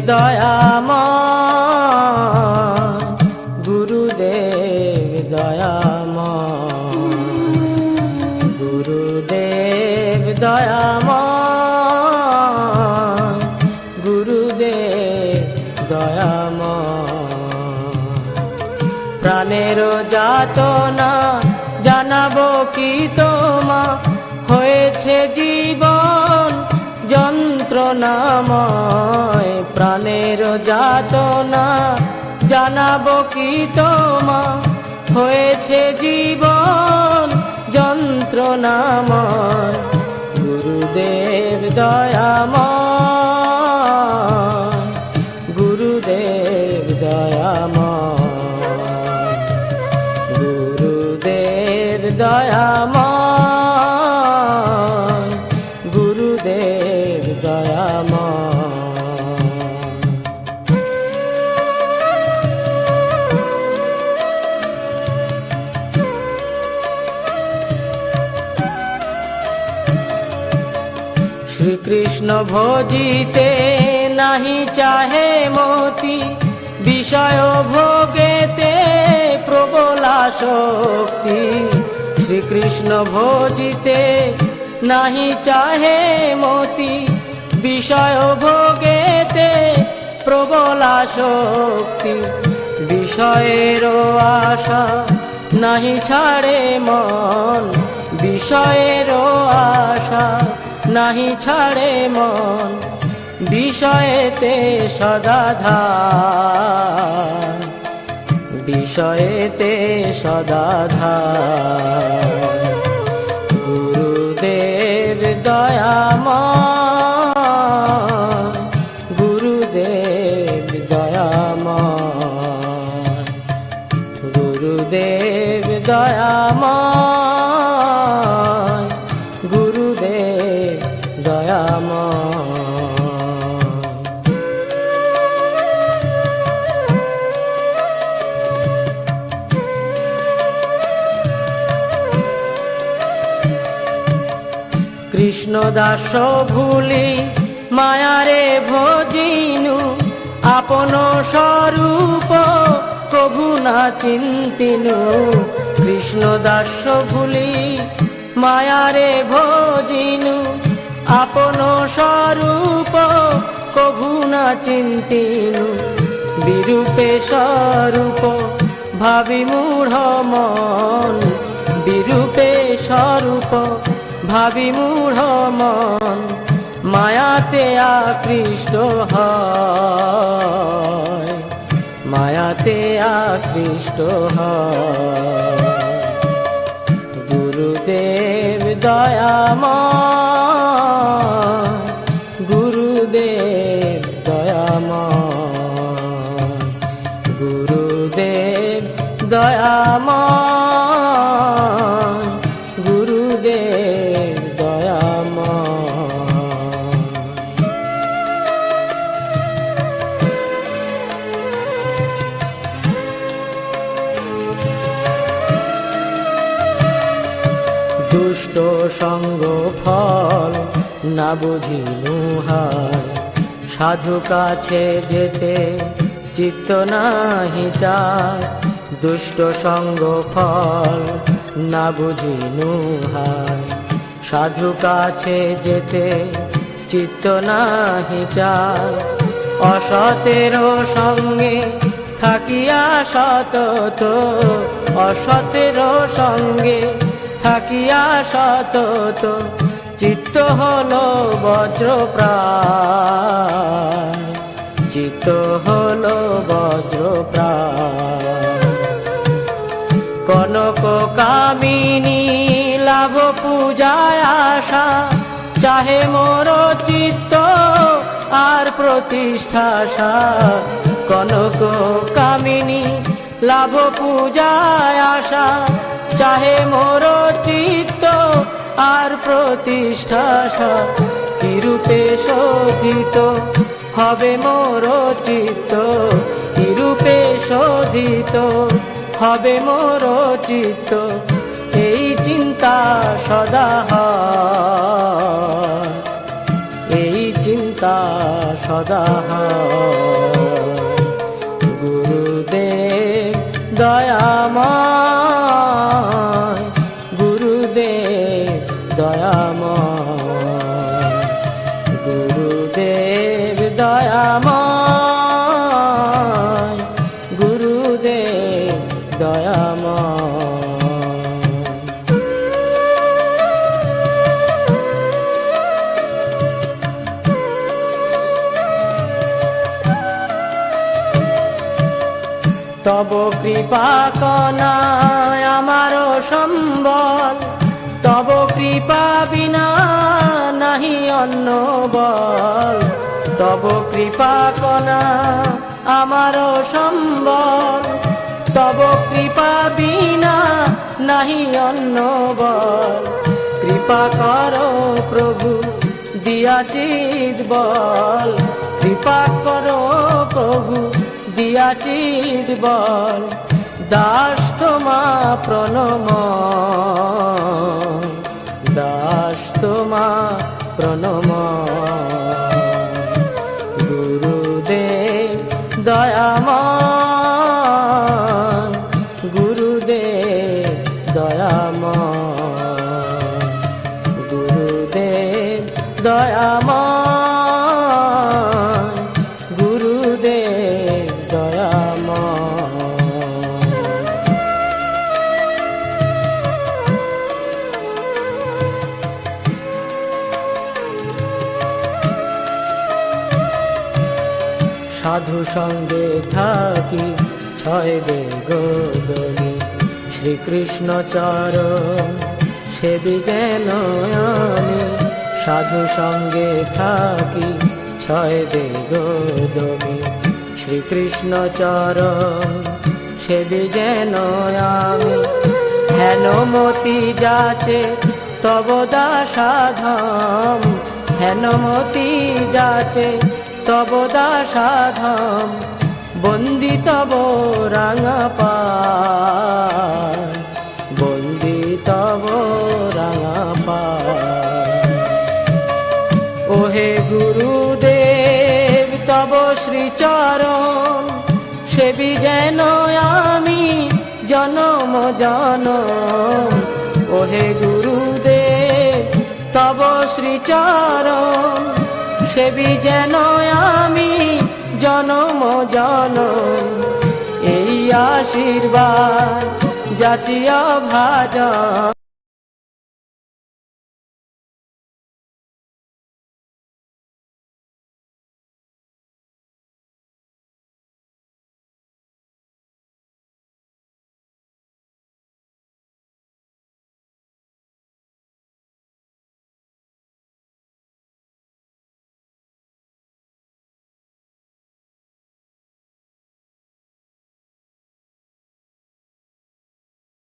দয়াময়, গুরুদেব দয়াময়, গুরুদেব দয়াময়, গুরুদেব দয়াময়। প্রাণের যাতনা জানাবো কি তোমা, হয়েছে জীবন যন্ত্রণাময়। প্রাণের যাতনা জানাবো কি তোমা, হয়েছে জীবন যন্ত্রণাময়। গুরুদেব দয়াময়, গুরুদেব দয়াময়, গুরুদেব দয়াময়, গুরুদেব দয়াময়। শ্রীকৃষ্ণ ভজিতে নাহি চাহে মতি, বিষয় ভোগেতে প্রবল আসক্তি। শ্রীকৃষ্ণ ভজিতে নাহি চাহে মতি, বিষয় ভোগেতে প্রবল আসক্তি। বিষয়ের আশা নাহি ছাড়ে মন, বিষয়ের আশা নাহি ছাড়ে মন। বিষয়েতে সদা ধ্যান, বিষয়েতে সদা ধ্যান। গুরুদেব দয়াময়, গুরুদেব দয়াময়, গুরুদেব দয়াময়, গুরুদেব দয়াময়। কৃষ্ণ দাস ভুলি মায়ারে ভজিনু, আপন স্বরূপ কভু না চিন্তিনু। কৃষ্ণ দাস ভুলি মায়ারে ভজিনু, আপন স্বরূপ কভু না চিন্তিনু। বিরূপে স্বরূপ ভাবি মূঢ় মন, বিরূপে স্বরূপ ভাবি মূঢ় মন। মায়াতে আকৃষ্ট হয়, মায়াতে আকৃষ্ট হয়। গুরুদেব দয়াময়, গুরুদেব দয়াময়, গুরুদেব দয়াময়, গুরুদেব দয়াময়। দুষ্ট সঙ্গ ফল না বুঝিনু হায়, সাধু কাছে যেতে চিত্ত নাহি চায়। দুষ্ট সঙ্গ ফল না বুঝিনু হায়, সাধু কাছে যেতে চিত্ত নাহি চায়। অসতের সঙ্গে থাকিয়া সতত, অসতের সঙ্গে থাকিয়া সতত। চিত্ত হলো বজ্রপ্রায়, চিত্ত হলো বজ্রপ্রায়। কনক কামিনী লাভ পূজায় আশা, চাহে মোর চিত্ত আর প্রতিষ্ঠাশা। কনক কামিনী লাভ পূজায় আশা, চাহে মোর চিত্ত আর প্রতিষ্ঠাশা। কিরূপে শোধিত হবে মোর চিত্ত, কিরূপে শোধিত হবে মোর চিত্ত। এই চিন্তা সদা হয়, এই চিন্তা সদা হয়। গুরুদেব দয়াময়, গুরুদেব দয়াময়, গুরুদেব দয়াময়, গুরুদেব দয়াময়। তব কৃপা কনায় আমারও সম্বল, তব কৃপা বিনা নাহি অন্য বল। তব কৃপা কনা আমারও সম্বল, তব কৃপা বিনা নাহি অন্য বল। কৃপা করো প্রভু দিয়াচিত বল, কৃপা করো প্রভু দিয়াচিত বল। দাস তোমা প্রণময়, দাস তোমা প্রণময়। গুরুদেব দয়াময়, গুরুদেব দয়াময়, গুরুদেব দয়াময়, গুরুদেব দয়াময়। সাধু সঙ্গে থাকি ছয় বেগনি, শ্রীকৃষ্ণ চরণ সেবি যেন আমি। সাধু সঙ্গে থাকি ছয় বেগনি, শ্রীকৃষ্ণ চরণ সেবি যেন আমি। হেনমতি যাচে তব দাসাধম, হেনমতি যাচে তব দাসাধম। বন্দি তব রাঙা পায়, বন্দি তব রাঙা পায়। ওহে গুরুদেব তব শ্রীচরণ সেবি যেন আমি জনম জনম। ওহে গুরুদেব তব শ্রীচরণ সেবি যেন আমি জনম জনম। এই আশীর্বাদ যাচিয়া ভাজন।